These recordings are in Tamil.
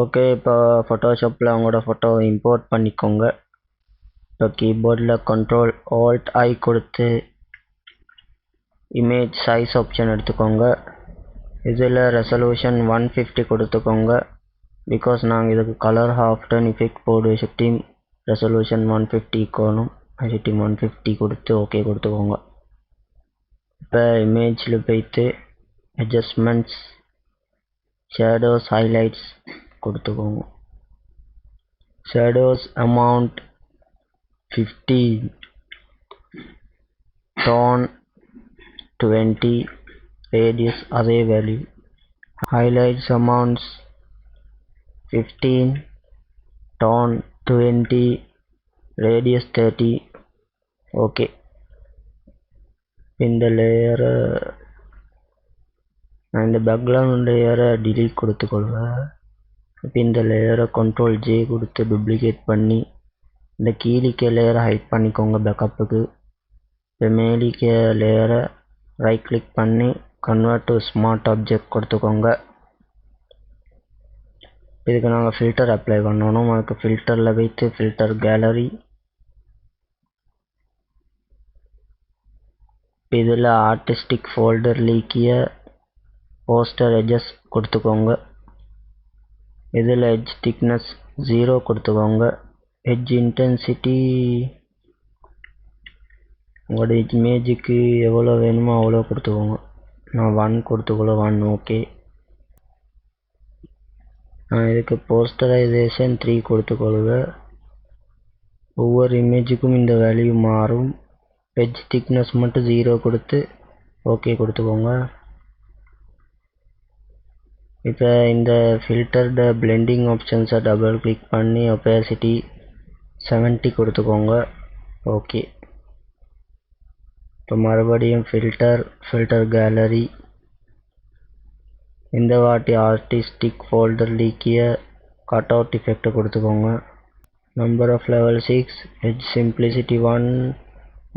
ஓகே, இப்போ ஃபோட்டோஷாப்பில் உங்களோட ஃபோட்டோவை இம்போர்ட் பண்ணிக்கோங்க. இப்போ கீபோர்டில் Ctrl+Alt+I கொடுத்து இமேஜ் சைஸ் ஆப்ஷன் எடுத்துக்கோங்க. இதில் ரெசல்யூஷன் 150 கொடுத்துக்கோங்க. பிகாஸ் நாங்கள் இதுக்கு கலர் ஹாஃப்டன் எஃபெக்ட் போடு செட்டிங் ரெசல்யூஷன் 150 இருக்கணும். செட்டிங் 150 கொடுத்து ஓகே கொடுத்துக்கோங்க. இப்போ இமேஜில் போய்ட்டு அட்ஜஸ்ட்மெண்ட்ஸ், ஷேடோஸ், ஹைலைட்ஸ் கொடுத்துக்கோங்க. ஷேடோஸ் அமௌண்ட் 15, டோன் 20, ரேடியஸ் அதே value. Highlights amounts 15, tone 20, radius 30. Okay, இந்த லேயரை நான் இந்த பேக்ரவுண்ட் லேயரை டிலீட் கொடுத்துக்கொள்வேன். இப்போ இந்த லேயரை Ctrl+J கொடுத்து டூப்ளிகேட் பண்ணி இந்த கீழிக்க லேயரை ஹைட் பண்ணிக்கோங்க பேக்கப்புக்கு. இப்போ மேலிக்க லேயரை ரைட் கிளிக் பண்ணி கன்வெர்ட் டு ஸ்மார்ட் ஆப்ஜெக்ட் கொடுத்துக்கோங்க. இதுக்கு நாங்கள் ஃபில்டர் அப்ளை பண்ணணும். அதுக்கு ஃபில்டரில் வைத்து ஃபில்டர் கேலரி, இதில் ஆர்டிஸ்டிக் ஃபோல்டர் லீக்கிய போஸ்டர் எட்ஜஸ் கொடுத்துக்கோங்க. இதில் எட்ஜ் திக்னஸ் 0 கொடுத்துக்கோங்க. எட்ஜ் இன்டென்சிட்டி உங்களோட இமேஜுக்கு எவ்வளோ வேணுமோ அவ்வளோ கொடுத்துக்கோங்க. நான் 1 கொடுத்துக்கொள்ள 1. ஓகே, நான் இதுக்கு போஸ்டரைசேஷன் 3 கொடுத்துக்கொள்வேன். ஒவ்வொரு இமேஜுக்கும் இந்த வேல்யூ மாறும். எட்ஜ் திக்னஸ் மட்டும் 0 கொடுத்து ஓகே கொடுத்துக்கோங்க. இப்போ இந்த ஃபில்டர்ட பிளெண்டிங் ஆப்ஷன்ஸை டபுள் கிளிக் பண்ணி ஒபாசிட்டி 70 கொடுத்துக்கோங்க. ஓகே, இப்போ மறுபடியும் ஃபில்டர் கேலரி, இந்த வாட்டி ஆர்டிஸ்டிக் ஃபோல்டர் லீக்கிய கட் அவுட் எஃபெக்டை கொடுத்துக்கோங்க. Number of level 6, edge simplicity 1,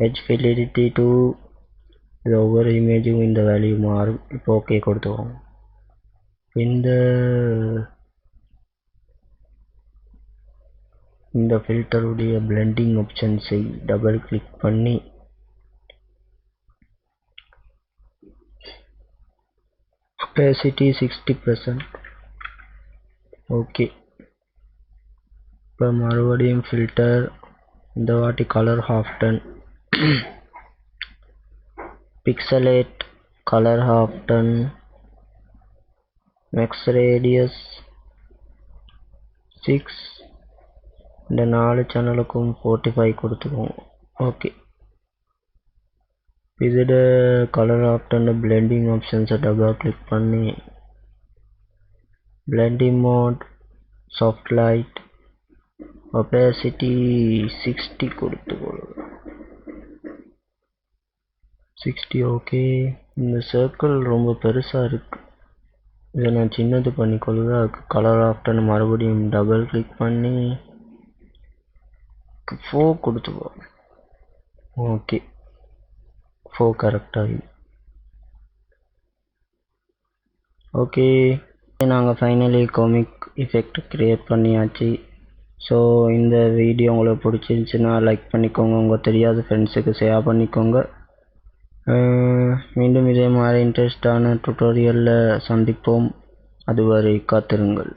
edge fidelity 2. இது ஒவ்வொரு இமேஜுக்கும் இந்த வேல்யூ மாறும். இப்போ ஓகே கொடுத்துக்கோங்க. இந்த ஃபில்டருடைய பிளெண்டிங் ஆப்ஷன்ஸை டபுள் கிளிக் பண்ணி ஒபாசிட்டி 60%. ஓகே, இப்போ மறுபடியும் ஃபில்டர், இந்த வாட்டி colour halftone, pixelate, colour halftone, max radius 6. இந்த 4 சேனலுக்கும் 45 கொடுத்துக்கோங்க. ஓகே, இதோட கலர் ஆப்ஷன் பிளெண்டிங் ஆப்ஷன்ஸை டபுள் கிளிக் பண்ணி blending mode, soft light, opacity 60 கொடுத்துக்கோங்க. 60. ஓகே, இந்த சர்க்கிள் ரொம்ப பெருசாக இருக்கு. இதை நான் சின்னது பண்ணிக்கொள்வேன். அதுக்கு கலர் ஆப்ஷன் மறுபடியும் டபுள் கிளிக் பண்ணி 4 கொடுத்துக்கோங்க. ஓகே, 4 கரெக்டாக. ஓகே, நாங்கள் ஃபைனலி காமிக் எஃபெக்ட் க்ரியேட் பண்ணியாச்சு. ஸோ இந்த வீடியோ உங்களுக்கு பிடிச்சிருந்துச்சுன்னா லைக் பண்ணிக்கோங்க. உங்கள் தெரியாத ஃப்ரெண்ட்ஸுக்கு ஷேர் பண்ணிக்கோங்க. மீண்டும் இதே மாதிரி இன்ட்ரெஸ்டான டுட்டோரியலில் சந்திப்போம். அதுவரை காத்திருங்கள்.